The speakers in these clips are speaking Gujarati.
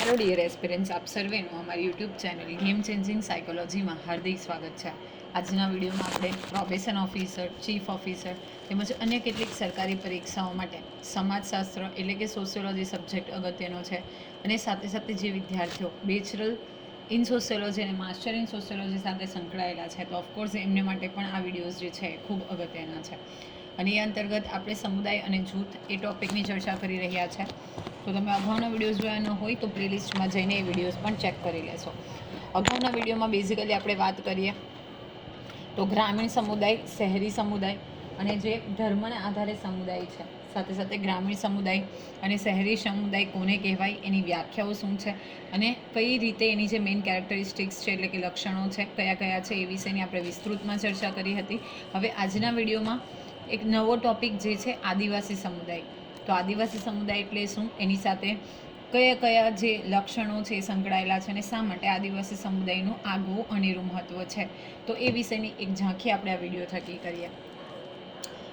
હેલો ડિયર એસ્પિરન્ટ્સ, આપ સર્વેનું અમારી યુટ્યુબ ચેનલ ગેમ ચેન્જિંગ સાયકોલોજીમાં હાર્દિક સ્વાગત છે. આજના વિડીયોમાં આપણે પ્રોબેશન ઓફિસર, ચીફ ઓફિસર તેમજ અન્ય કેટલીક સરકારી પરીક્ષાઓ માટે સમાજશાસ્ત્ર એટલે કે સોશિયોલોજી સબ્જેક્ટ અગત્યનો છે અને સાથે સાથે જે વિદ્યાર્થીઓ બેચરલ ઇન સોશિયોલોજી અને માસ્ટર ઇન સોશિયોલોજી સાથે સંકળાયેલા છે તો ઓફકોર્સ એમને માટે પણ આ વિડીયોઝ જે છે એ ખૂબ અગત્યના છે. અને એ અંતર્ગત આપણે સમુદાય અને જૂથ એ ટૉપિકની ચર્ચા કરી રહ્યા છે. તો તમે અગાઉના વિડીયોઝ જોયા ન હોય તો પ્લેલિસ્ટમાં જઈને એ વિડીયોઝ પણ ચેક કરી લેશો. અગાઉના વિડીયોમાં બેઝિકલી આપણે વાત કરીએ તો ગ્રામીણ સમુદાય, શહેરી સમુદાય અને જે ધર્મના આધારે સમુદાય છે, સાથે સાથે ગ્રામીણ સમુદાય અને શહેરી સમુદાય કોને કહેવાય, એની વ્યાખ્યાઓ શું છે અને કઈ રીતે એની જે મેઇન કેરેક્ટરિસ્ટિક્સ છે એટલે કે લક્ષણો છે કયા કયા છે એ વિશેની આપણે વિસ્તૃતમાં ચર્ચા કરી હતી. હવે આજના વિડીયોમાં એક નવો ટૉપિક જે છે આદિવાસી સમુદાય. તો આદિવાસી સમુદાય એટલે શું, એની સાથે કયા કયા જે લક્ષણો છે એ સંકળાયેલા છે અને શા માટે આદિવાસી સમુદાયનું આગવું અનેરું મહત્ત્વ છે, તો એ વિશેની એક ઝાંખી આપણે આ વિડીયો થકી કરીએ.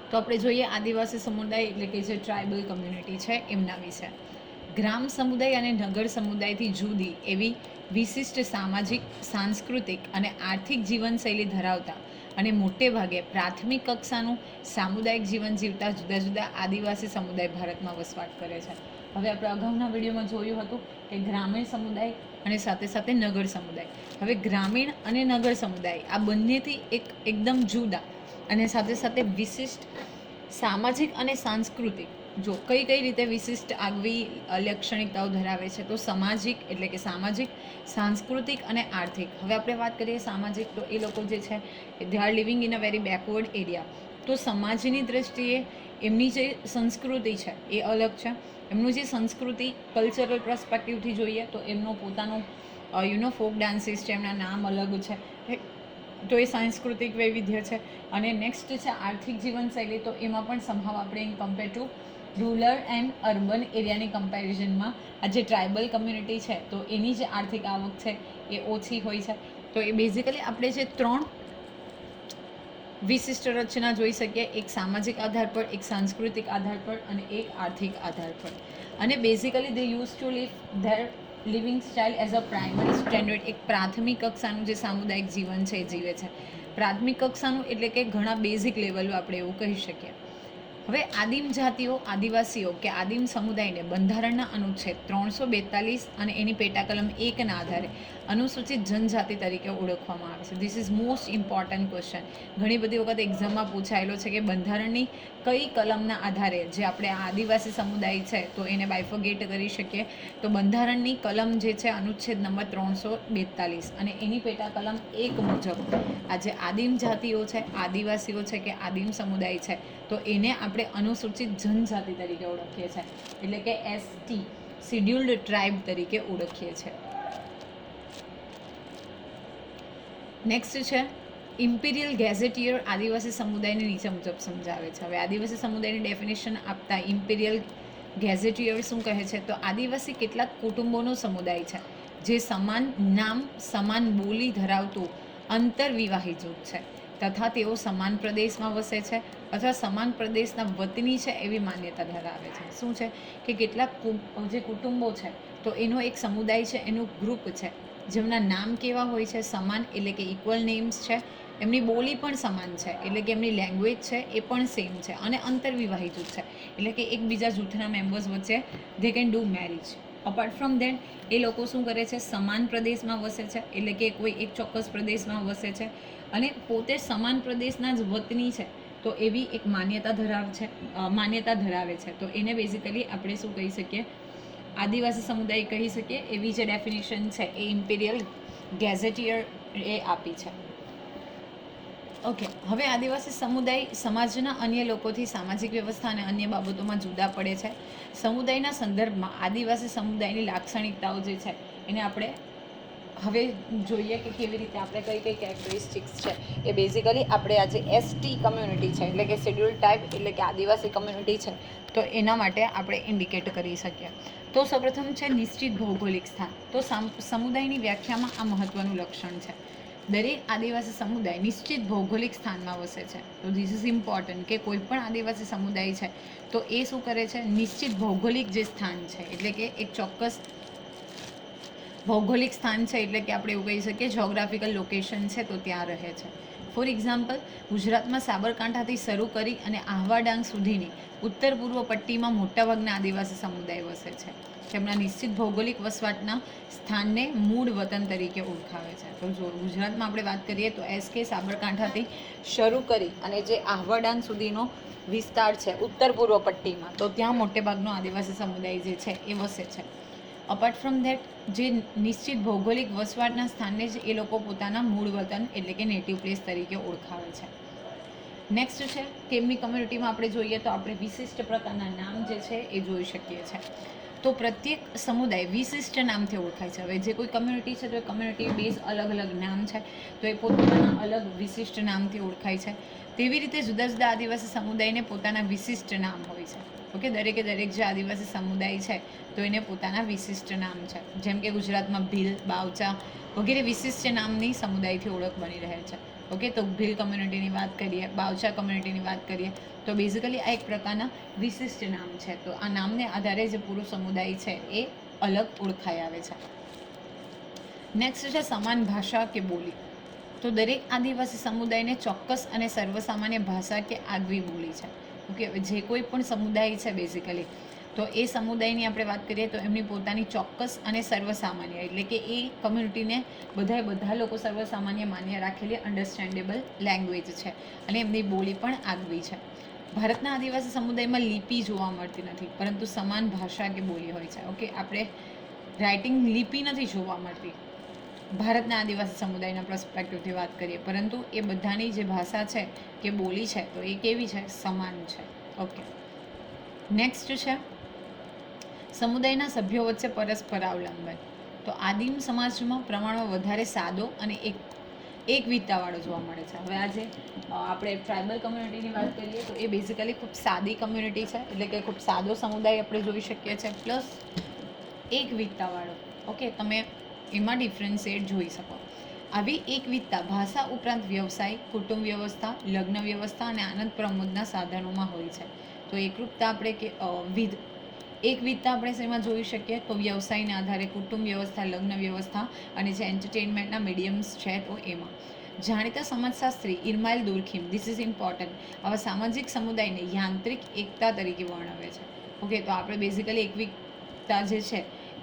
તો આપણે જોઈએ આદિવાસી સમુદાય એટલે કે જે ટ્રાઇબલ કમ્યુનિટી છે એમના વિશે. ગ્રામ સમુદાય અને નગર સમુદાયથી જુદી એવી વિશિષ્ટ સામાજિક, સાંસ્કૃતિક અને આર્થિક જીવનશૈલી ધરાવતા અને મોટે ભાગે પ્રાથમિક કક્ષાનું સામુદાયિક જીવન જીવતા જુદા જુદા આદિવાસી સમુદાય ભારતમાં વસવાટ કરે છે. હવે આપણે અગાઉના વિડીયોમાં જોયું હતું કે ગ્રામીણ સમુદાય અને સાથે સાથે નગર સમુદાય. હવે ગ્રામીણ અને નગર સમુદાય આ બંનેથી એકદમ જુદા અને સાથે સાથે વિશિષ્ટ સામાજિક અને સાંસ્કૃતિક, જો કઈ કઈ રીતે વિશિષ્ટ આગવી લાક્ષણિકતાઓ ધરાવે છે તો સામાજિક એટલે કે સામાજિક, સાંસ્કૃતિક અને આર્થિક. હવે આપણે વાત કરીએ સામાજિક, તો એ લોકો જે છે they are living in a very backward area. તો સમાજની દ્રષ્ટિએ એમની જે સંસ્કૃતિ છે એ અલગ છે. એમનું જે સંસ્કૃતિ કલ્ચરલ પર્સપેક્ટિવથી જોઈએ તો એમનો પોતાનો ફોક ડાન્સીસ છે, એમના નામ અલગ છે, તો એ સાંસ્કૃતિક વૈવિધ્ય છે. અને નેક્સ્ટ છે આર્થિક જીવનશૈલી. તો એમાં પણ સંભાવ આપણે in compare to rural and urban એરિયાની કમ્પેરિઝનમાં આ જે ટ્રાઇબલ કમ્યુનિટી છે તો એની જે આર્થિક આવક છે એ ઓછી હોય છે. તો એ બેઝિકલી આપણે જે ત્રણ વિશિષ્ટ રચના જોઈ શકીએ, એક સામાજિક આધાર પર, એક સાંસ્કૃતિક આધાર પર અને એક આર્થિક આધાર પર. અને basically they use to live their living style as a primary standard. એક પ્રાથમિક કક્ષાનું જે સામુદાયિક જીવન છે એ જીવે છે. પ્રાથમિક કક્ષાનું એટલે કે ઘણા બેઝિક લેવલો આપણે એવું કહી શકીએ. હવે આદિમ જાતિઓ, આદિવાસીઓ કે આદિમ સમુદાયને બંધારણના અનુચ્છેદ 342 અને એની પેટા કલમ 1ના આધારે અનુસૂચિત જનજાતિ તરીકે ઓળખવામાં આવે છે. This is most important question. ઘણી બધી વખત એક્ઝામમાં પૂછાયેલો છે કે બંધારણની કઈ કલમના આધારે જે આપણે આદિવાસી સમુદાય છે તો એને બાયફોગેટ કરી શકીએ. તો બંધારણની કલમ જે છે અનુચ્છેદ નંબર 342 અને એની પેટા કલમ 1 મુજબ આ જે આદિમ જાતિઓ છે, આદિવાસીઓ છે કે આદિમ સમુદાય છે તો એને આપણે અનુસૂચિત જનજાતિ તરીકે ઓળખીએ છીએ, એટલે કે એસટી, શિડ્યુલ્ડ ટ્રાઇબ તરીકે ઓળખીએ છીએ. નેક્સ્ટ છે ઇમ્પિરિયલ ગેઝેટિયર. આદિવાસી સમાદાયને નીચે મુજબ સમજાવે છે. હવે આદિવાસી સમુદાયની ડેફિનેશન આપતા ઇમ્પિરિયલ ગેઝેટિયર શું કહે છે તો આદિવાસી કેટલાક કુટુંબોનો સમુદાય છે જે સમાન નામ, સમાન બોલી ધરાવતું અંતરવિવાહી જૂથ છે તથા તેઓ સમાન પ્રદેશમાં વસે છે અથવા સમાન પ્રદેશના વતની છે એવી માન્યતા ધરાવે છે. શું છે કે કેટલાક જે કુટુંબો છે તો એનો એક સમુદાય છે, એનું ગ્રુપ છે જેમના નામ કેવા હોય છે, સમાન એટલે કે ઇક્વલ નેમ્સ છે, એમની બોલી પણ સમાન છે એટલે કે એમની લેંગ્વેજ છે એ પણ સેમ છે, અને અંતરવિવાહી જૂથ છે એટલે કે એકબીજા જૂથના મેમ્બર્સ વચ્ચે they can do marriage. Apart from that એ લોકો શું કરે છે, સમાન પ્રદેશમાં વસે છે એટલે કે કોઈ એક ચોક્કસ પ્રદેશમાં વસે છે અને પોતે સમાન પ્રદેશના જ વતની છે તો એવી એક માન્યતા ધરાવે છે. તો એને બેઝિકલી આપણે શું કહી શકીએ, આદિવાસી સમુદાય કહી શકીએ. એવી જે ડેફિનેશન છે એ ઇમ્પિરિયલ ગેઝેટિયર એ આપી છે. ઓકે, હવે આદિવાસી સમુદાય સમાજના અન્ય લોકોથી સામાજિક વ્યવસ્થા અને અન્ય બાબતોમાં જુદા પડે છે. સમુદાયના સંદર્ભમાં આદિવાસી સમુદાયની લાક્ષણિકતાઓ જે છે એને આપણે હવે જોઈએ કે કેવી રીતે આપણે કઈ કઈ કેરેક્ટરિસ્ટિક્સ છે એ બેઝિકલી આપણે આજે એસટી કમ્યુનિટી છે એટલે કે શેડ્યુલ ટાઈપ એટલે કે આદિવાસી કમ્યુનિટી છે તો એના માટે આપણે ઇન્ડિકેટ કરી શકીએ. તો સૌપ્રથમ છે નિશ્ચિત ભૌગોલિક સ્થાન. તો સમુદાયની વ્યાખ્યામાં આ મહત્વનું લક્ષણ છે. દરેક આદિવાસી સમુદાય નિશ્ચિત ભૌગોલિક સ્થાનમાં વસે છે. તો ધીસ ઇઝ ઇમ્પોર્ટન્ટ કે કોઈ પણ આદિવાસી સમુદાય છે તો એ શું કરે છે, નિશ્ચિત ભૌગોલિક જે સ્થાન છે એટલે કે એક ચોક્કસ ભૌગોલિક સ્થાન છે, એટલે કે આપણે એવું કહી શકીએ જોગ્રાફિકલ લોકેશન છે, તો ત્યાં રહે છે. ફોર એક્ઝામ્પલ, ગુજરાતમાં સાબરકાંઠાથી શરૂ કરી અને આહવા ડાંગ સુધીની ઉત્તર પૂર્વ પટ્ટીમાં મોટાભાગના આદિવાસી સમુદાય વસે છે. તેમના નિશ્ચિત ભૌગોલિક વસવાટના સ્થાનને મૂળ વતન તરીકે ઓળખાવે છે. તો જો ગુજરાતમાં આપણે વાત કરીએ તો SK સાબરકાંઠાથી શરૂ કરી અને જે આહવા ડાંગ સુધીનો વિસ્તાર છે ઉત્તર પૂર્વ પટ્ટીમાં, તો ત્યાં મોટેભાગનો આદિવાસી સમુદાય જે છે એ વસે છે. અપાર્ટ ફ્રોમ ધેટ, જે નિશ્ચિત ભૌગોલિક વસવાટના સ્થાનને જ એ લોકો પોતાના મૂળ વતન એટલે કે નેટિવ પ્લેસ તરીકે ઓળખાવે છે. નેક્સ્ટ છે કે એમની કમ્યુનિટીમાં આપણે જોઈએ તો આપણે વિશિષ્ટ પ્રકારના નામ જે છે એ જોઈ શકીએ છીએ. તો પ્રત્યેક સમુદાય વિશિષ્ટ નામથી ઓળખાય છે. હવે જે કોઈ કમ્યુનિટી છે તો એ કમ્યુનિટી બેઝ અલગ અલગ નામ છે, તો એ પોતાના અલગ વિશિષ્ટ નામથી ઓળખાય છે. તેવી રીતે જુદા જુદા આદિવાસી સમુદાયને પોતાના વિશિષ્ટ નામ હોય છે. ઓકે, દરેકે દરેક જે આદિવાસી સમુદાય છે તો એને પોતાના વિશિષ્ટ નામ છે. જેમ કે ગુજરાતમાં ભીલ, બાવચા વગેરે વિશિષ્ટ નામની સમુદાયથી ઓળખ બની રહે છે. ઓકે, તો ભીલ કમ્યુનિટીની વાત કરીએ, બાવચા કમ્યુનિટીની વાત કરીએ, તો બેઝિકલી આ એક પ્રકારના વિશિષ્ટ નામ છે. તો આ નામને આધારે જે પૂરો સમુદાય છે એ અલગ ઓળખાઈ આવે છે. નેક્સ્ટ છે સમાન ભાષા કે બોલી. તો દરેક આદિવાસી સમુદાયને ચોક્કસ અને સર્વસામાન્ય ભાષા કે આગવી બોલી છે. ઓકે, જે કોઈ પણ સમુદાય છે બેઝિકલી, તો એ સમુદાયની આપણે વાત કરીએ તો એમની પોતાની ચોક્કસ અને સર્વસામાન્ય, એટલે કે એ કમ્યુનિટીને બધા લોકો સર્વસામાન્ય માન્ય રાખેલી અન્ડરસ્ટેન્ડેબલ લેંગ્વેજ છે અને એમની બોલી પણ આગવી છે. ભારતના આદિવાસી સમુદાયમાં લિપિ જોવા મળતી નથી, પરંતુ સમાન ભાષા કે બોલી હોય છે. ઓકે, આપણે રાઇટિંગ લિપિ નથી જોવા મળતી ભારતના આદિવાસી સમુદાયના પર્સપેક્ટિવથી વાત કરીએ, પરંતુ એ બધાની જે ભાષા છે કે બોલી છે તો એ કેવી છે? સમાન છે. ઓકે, નેક્સ્ટ છે સમુદાયના સભ્યો વચ્ચે પરસ્પર અવલંબન. તો આદિમ સમાજમાં પ્રમાણમાં વધારે સાદો અને એકવિધતાવાળો જોવા મળે છે. હવે આજે આપણે ટ્રાઇબલ કમ્યુનિટીની વાત કરીએ તો એ બેઝિકલી ખૂબ સાદી કમ્યુનિટી છે, એટલે કે ખૂબ સાદો સમુદાય આપણે જોઈ શકીએ છીએ, પ્લસ એકવિધતાવાળો. ઓકે, તમે એમાં ડિફરન્શિએટ જોઈ શકો. આવી એકવિધતા ભાષા ઉપરાંત વ્યવસાય, કુટુંબ વ્યવસ્થા, લગ્ન વ્યવસ્થા અને આનંદ પ્રમોદના સાધનોમાં હોય છે. તો એકરૂપતા આપણે એકવિધતા આપણે શેમાં જોઈ શકીએ? તો વ્યવસાયના આધારે, કુટુંબ વ્યવસ્થા, લગ્ન વ્યવસ્થા અને જે એન્ટરટેનમેન્ટના મીડિયમ્સ છે તો એમાં. જાણીતા સમાજશાસ્ત્રી ઇરમાઇલ દુર્ખીમ, ધીસ ઇઝ ઇમ્પોર્ટન્ટ, આવા સામાજિક સમુદાયને યાંત્રિક એકતા તરીકે વર્ણવે છે. ઓકે, તો આપણે બેઝિકલી એકવિધતા જે છે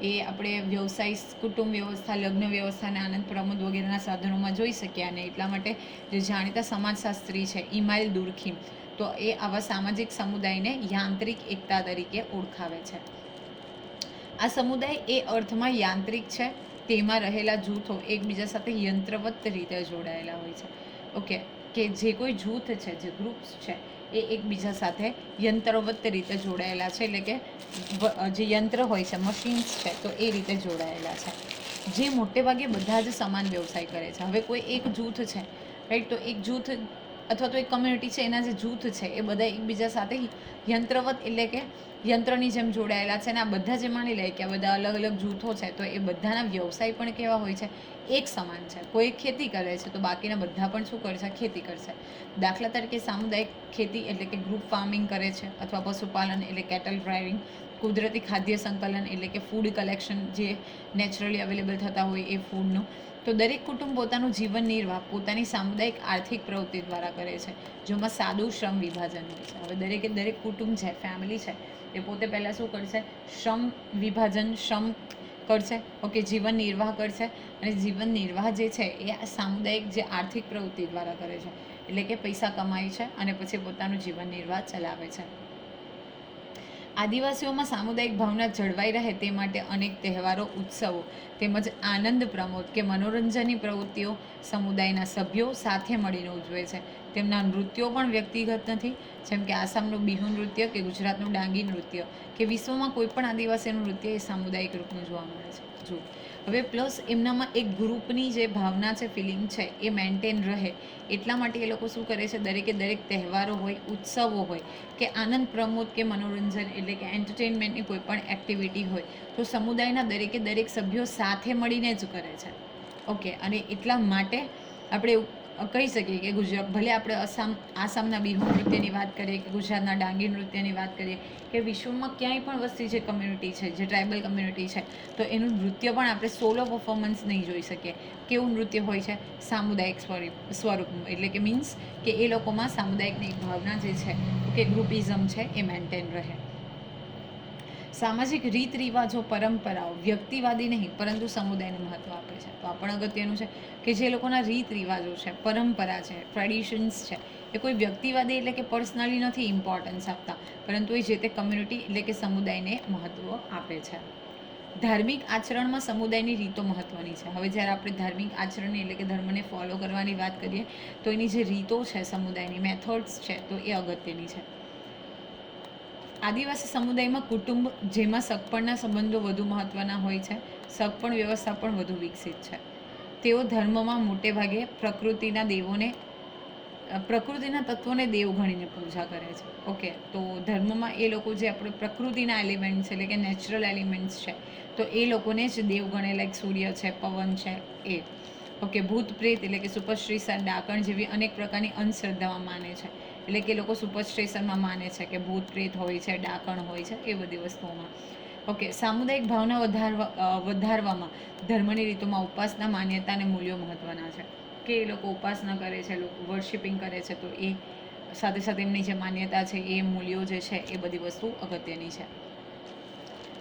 એ આપણે વ્યવસાય, કુટુંબ વ્યવસ્થા, લગ્ન વ્યવસ્થા અને આનંદ પ્રમોદ વગેરેના સાધનોમાં જોઈ શકીએ. અને એટલા માટે જે જાણીતા સમાજશાસ્ત્રી છે ઇમાઇલ દુર્ખીમ, તો એ આવા સામાજિક સમુદાયને યાંત્રિક એકતા તરીકે ઓળખાવે છે. આ સમુદાય એ અર્થમાં યાંત્રિક છે, તેમાં રહેલા જૂથો એકબીજા સાથે યંત્રવત રીતે જોડાયેલા હોય છે. ઓકે, કે જે કોઈ જૂથ છે, જે ગ્રુપ્સ છે એ એકબીજા સાથે યંત્રવત રીતે જોડાયેલા છે, એટલે કે જે યંત્ર હોય છે, મશીન્સ છે, તો એ રીતે જોડાયેલા છે, જે મોટે ભાગે બધા જ સમાન વ્યવસાય કરે છે. હવે કોઈ એક જૂથ છે, રાઈટ, તો એક જૂથ અથવા તો એક કમ્યુનિટી છે, એના જે જૂથ છે એ બધા એકબીજા સાથે યંત્રવત એટલે કે યંત્રની જેમ જોડાયેલા છે. અને આ બધા જે માની લે કે આ બધા અલગ અલગ જૂથો છે, તો એ બધાના વ્યવસાય પણ કેવા હોય છે? એક સમાન છે. કોઈ ખેતી કરે છે તો બાકીના બધા પણ શું કરશે? ખેતી કરશે. દાખલા તરીકે સામુદાયિક ખેતી એટલે કે ગ્રુપ ફાર્મિંગ કરે છે, અથવા પશુપાલન એટલે કેટલ ડ્રાઇવિંગ, કુદરતી ખાદ્ય સંકલન એટલે કે ફૂડ કલેક્શન, જે નેચરલી અવેલેબલ થતા હોય એ ફૂડનું. તો દરેક કુટુંબ પોતાનું જીવન નિર્વાહ પોતાની સામુદાયિક આર્થિક પ્રવૃત્તિ દ્વારા કરે છે, જેમાં સાદું શ્રમ વિભાજન હોય છે. હવે દરેક કુટુંબ છે, ફેમિલી છે, એ પોતે પહેલાં શું કરશે? શ્રમ વિભાજન, શ્રમ કરશે. ઓકે, જીવન નિર્વાહ કરશે. અને જીવન નિર્વાહ જે છે એ સામુદાયિક જે આર્થિક પ્રવૃત્તિ દ્વારા કરે છે, એટલે કે પૈસા કમાય છે અને પછી પોતાનું જીવન નિર્વાહ ચલાવે છે. આદિવાસીઓમાં સામુદાયિક ભાવના જળવાઈ રહે તે માટે અનેક તહેવારો, ઉત્સવો તેમજ આનંદ પ્રમોદ કે મનોરંજનની પ્રવૃત્તિઓ સમુદાયના સભ્યો સાથે મળીને ઉજવે છે. તેમના નૃત્યો પણ વ્યક્તિગત નથી, જેમ કે આસામનું બિહુ નૃત્ય કે ગુજરાતનું ડાંગી નૃત્ય કે વિશ્વમાં કોઈ પણ આદિવાસીનું નૃત્ય એ સામુદાયિક રૂપનું જોવા મળે છે. જો હવે પ્લસ એમનામાં એક ગ્રુપની જે ભાવના છે, ફિલિંગ છે, એ મેન્ટેન રહે એટલા માટે એ લોકો શું કરે છે? દરેક તહેવારો હોય, ઉત્સવો હોય કે આનંદ પ્રમોદ કે મનોરંજન એટલે કે એન્ટરટેનમેન્ટની કોઈ પણ એક્ટિવિટી હોય તો સમુદાયના દરેક સભ્યો સાથે મળીને જ કરે છે. ઓકે, અને એટલા માટે આપણે કહી શકીએ કે ગુજરાત, ભલે આપણે આસામના બિહુ નૃત્યની વાત કરીએ કે ગુજરાતના ડાંગી નૃત્યની વાત કરીએ કે વિશ્વમાં ક્યાંય પણ વસતી જે કમ્યુનિટી છે, જે ટ્રાઇબલ કમ્યુનિટી છે, તો એનું નૃત્ય પણ આપણે સોલો પરફોર્મન્સ નહીં જોઈ શકીએ. કેવું નૃત્ય હોય છે? સામુદાયિક સ્વરૂપનું, એટલે કે મીન્સ કે એ લોકોમાં સામુદાયિકની ભાવના જે છે કે ગ્રુપિઝમ છે એ મેન્ટેન રહે. સામાજિક રીત રિવાજો, પરંપરાઓ વ્યક્તિવાદી નહીં પરંતુ સમુદાયને મહત્વ આપે છે. તો આ પણ અગત્યનું છે કે જે લોકોના રીત રિવાજો છે, પરંપરા છે, ટ્રેડિશન્સ છે, એ કોઈ વ્યક્તિવાદી એટલે કે પર્સનલી નથી ઇમ્પોર્ટન્સ આપતા, પરંતુ એ જે તે કમ્યુનિટી એટલે કે સમુદાયને મહત્વ આપે છે. ધાર્મિક આચરણમાં સમુદાયની રીતો મહત્વની છે. હવે જ્યારે આપણે ધાર્મિક આચરણની એટલે કે ધર્મને ફોલો કરવાની વાત કરીએ તો એની જે રીતો છે, સમુદાયની મેથડ્સ છે, તો એ અગત્યની છે. આદિવાસી સમુદાયમાં કુટુંબ, જેમાં સગપણના સંબંધો વધુ મહત્વના હોય છે, સગપણ વ્યવસ્થા પણ વધુ વિકસિત છે. તેઓ ધર્મમાં મોટે ભાગે પ્રકૃતિના તત્વોને દેવ ગણીને પૂજા કરે છે. ઓકે, તો ધર્મમાં એ લોકો જે આપણે પ્રકૃતિના એલિમેન્ટ્સ એટલે કે નેચરલ એલિમેન્ટ્સ છે, તો એ લોકોને જ દેવ ગણે, લાઈક સૂર્ય છે, પવન છે એ. ઓકે, ભૂત પ્રેત એટલે કે સુપરસ્ટિશન, ડાકણ જેવી અનેક પ્રકારની અંધશ્રદ્ધામાં માને છે. એટલે કે લોકો સુપરસ્ટિશનમાં માને છે કે ભૂત પ્રેત હોય છે, ડાકણ હોય છે, એ બધી વસ્તુઓમાં. ઓકે, સામુદાયિક ભાવના વધારવામાં ધર્મની રીતોમાં ઉપાસના, માન્યતા અને મૂલ્યો મહત્વના છે. કે એ લોકો ઉપાસના કરે છે, લોકો વર્શિપિંગ કરે છે, તો એ સાથે સાથે એમની જે માન્યતા છે, એ મૂલ્યો જે છે, એ બધી વસ્તુ અગત્યની છે.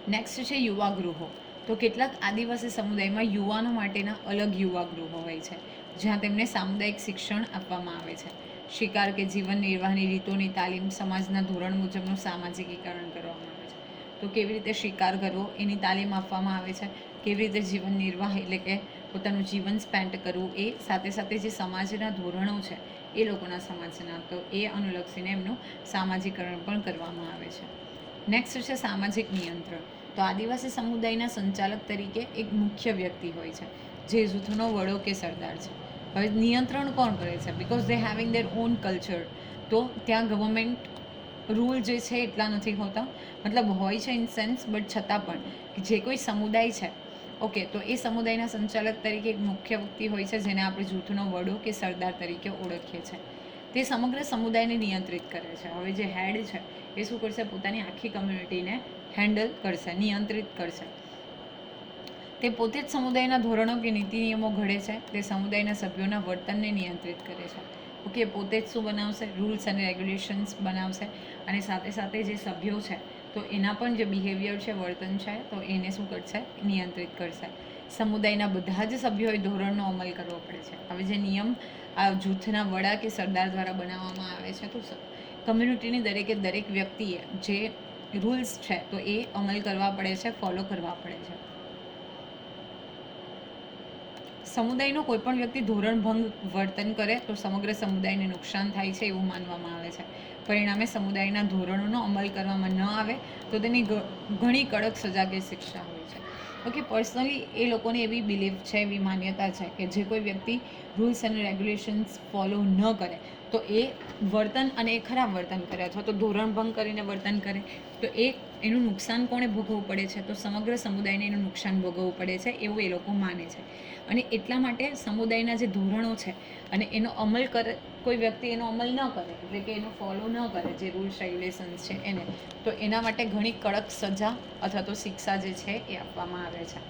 નેક્સ્ટ છે યુવા ગૃહો. તો કેટલાક આદિવાસી સમુદાયમાં યુવાનો માટેના અલગ યુવા ગૃહો હોય છે, જ્યાં તેમને સામુદાયિક શિક્ષણ આપવામાં આવે છે. શિકાર કે જીવન નિર્વાહની રીતોની તાલીમ, સમાજના ધોરણ મુજબનું સામાજિકીકરણ કરવામાં આવે છે. તો કેવી રીતે શિકાર કરવો એની તાલીમ આપવામાં આવે છે, કેવી રીતે જીવન નિર્વાહ એટલે કે પોતાનું જીવન સ્પેન્ડ કરવું, એ સાથે સાથે જે સમાજના ધોરણો છે એ લોકોના સમાજના, તો એ અનુલક્ષીને એમનું સામાજિકરણ પણ કરવામાં આવે છે. નેક્સ્ટ છે સામાજિક નિયંત્રણ. તો આદિવાસી સમુદાયના સંચાલક તરીકે એક મુખ્ય વ્યક્તિ હોય છે, જે જૂથનો વડો કે સરદાર છે. હવે નિયંત્રણ કોણ કરે છે? Because they having there on culture. તો ત્યાં ગવર્મેન્ટ રૂલ જે છે એટલા નથી હોતા, મતલબ હોય છે ઇન સેન્સ, બટ છતાં પણ જે કોઈ સમુદાય છે, ઓકે, તો એ સમુદાયના સંચાલક તરીકે એક મુખ્ય વ્યક્તિ હોય છે, જેને આપણે જૂથનો વડો કે સરદાર તરીકે ઓળખીએ છીએ. તે સમગ્ર સમુદાયને નિયંત્રિત કરે છે. હવે જે હેડ છે એ શું કરશે? પોતાની આખી કમ્યુનિટીને હેન્ડલ કરશે, નિયંત્રિત કરશે. તે પોતે જ સમુદાયના ધોરણો કે નીતિ નિયમો ઘડે છે. તે સમુદાયના સભ્યોના વર્તનને નિયંત્રિત કરે છે. ઓકે, પોતે જ શું બનાવશે? રૂલ્સ અને રેગ્યુલેશન્સ બનાવશે, અને સાથે સાથે જે સભ્યો છે તો એના પણ જે બિહેવિયર છે, વર્તન છે, તો એને શું કરશે? નિયંત્રિત કરશે. સમુદાયના બધા જ સભ્યોએ ધોરણનો અમલ કરવો પડે છે. હવે જે નિયમ આ જૂથના વડા કે સરદાર દ્વારા બનાવવામાં આવે છે, તો કમ્યુનિટીની દરેક વ્યક્તિએ જે રૂલ્સ છે તો એ અમલ કરવા પડે છે, ફોલો કરવા પડે છે. સમુદાયનો કોઈ પણ વ્યક્તિ ધોરણભંગ વર્તન કરે તો સમગ્ર સમુદાયને નુકસાન થાય છે એવું માનવામાં આવે છે. પરિણામે સમુદાયના ધોરણોનો અમલ કરવામાં ન આવે તો તેની ઘણી કડક સજા કે શિક્ષા હોય છે. ઓકે, પર્સનલી એ લોકોની એવી બિલીફ છે, એવી માન્યતા છે કે જે કોઈ વ્યક્તિ રૂલ્સ અને રેગ્યુલેશન્સ ફોલો ન કરે તો એ વર્તન, અને એ ખરાબ વર્તન કરે અથવા તો ધોરણભંગ કરીને વર્તન કરે તો એનું નુકસાન કોણે ભોગવવું પડે છે? તો સમગ્ર સમુદાયને એનું નુકસાન ભોગવવું પડે છે, એવું એ લોકો માને છે. અને એટલા માટે સમુદાયના જે ધોરણો છે અને એનો અમલ કરે, કોઈ વ્યક્તિ એનો અમલ ન કરે એટલે કે એનો ફોલો ન કરે જે રૂલ્સ રેગ્યુલેશન્સ છે એને, તો એના માટે ઘણી કડક સજા અથવા તો શિક્ષા જે છે એ આપવામાં આવે છે.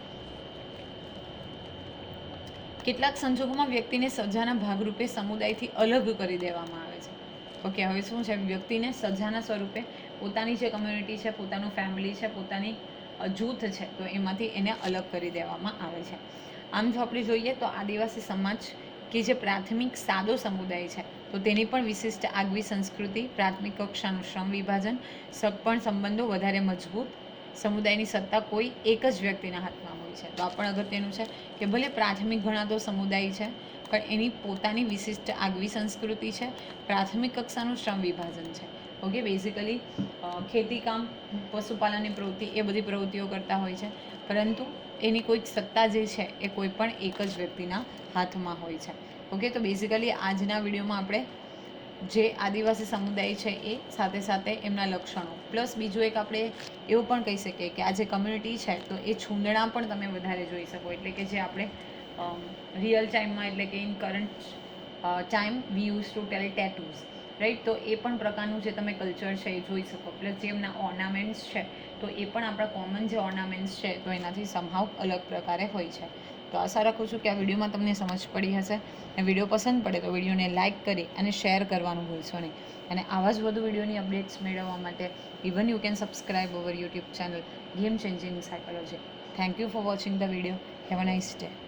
કેટલાક સંજોગોમાં વ્યક્તિને સજાના ભાગરૂપે સમુદાયથી અલગ કરી દેવામાં આવે છે. ઓકે, હવે શું છે? વ્યક્તિને સજાના સ્વરૂપે પોતાની જે કમ્યુનિટી છે, પોતાનું ફેમિલી છે, પોતાની જૂથ છે, તો એમાંથી એને અલગ કરી દેવામાં આવે છે. આમ જો આપણે જોઈએ તો આદિવાસી સમાજ કે જે પ્રાથમિક સાદો સમુદાય છે, તો તેની પણ વિશિષ્ટ આગવી સંસ્કૃતિ, પ્રાથમિક કક્ષાનું શ્રમ વિભાજન, સગપણ સંબંધો વધારે મજબૂત, સમુદાયની સત્તા કોઈ એક જ વ્યક્તિના હાથમાં હોય છે. તો આ પણ અગત્યનું છે કે ભલે પ્રાથમિક ગણાતો સમુદાય છે, પણ એની પોતાની વિશિષ્ટ આગવી સંસ્કૃતિ છે, પ્રાથમિક કક્ષાનું શ્રમ વિભાજન છે. ઓકે, બેઝિકલી ખેતીકામ, પશુપાલનની પ્રવૃત્તિ, એ બધી પ્રવૃત્તિઓ કરતા હોય છે, પરંતુ એની કોઈક સત્તા જે છે એ કોઈ પણ એક જ વ્યક્તિના હાથમાં હોય છે. ઓકે, તો બેઝિકલી આજના વિડીયોમાં આપણે જે આદિવાસી સમુદાય છે એ સાથે સાથે એમના લક્ષણો, પ્લસ બીજું એક આપણે એવું પણ કહી શકીએ કે આ જે કમ્યુનિટી છે તો એ છૂંદણા પણ તમે વધારે જોઈ શકો, એટલે કે જે આપણે રિયલ ટાઈમમાં એટલે કે in current time V use to tell tattoos, right. તો એ પણ પ્રકારનું જે તમે કલ્ચર છે એ જોઈ શકો. પ્લસ જે એમના ઓર્નામેન્ટ્સ છે તો એ પણ આપણા કોમન જે ઓર્નામેન્ટ્સ છે તો એનાથી સમહાવ અલગ પ્રકારે હોય છે. તો આશા રાખું છું કે આ વિડીયોમાં તમને સમજ પડી હશે. અને વિડીયો પસંદ પડે તો વિડીયોને લાઇક કરી અને શેર કરવાનું ભૂલશો નહીં. અને આવા જ વધુ વિડીયોની અપડેટ્સ મેળવવા માટે even you can subscribe our YouTube channel game changing psychology. Thank you for watching the video. Have a nice day.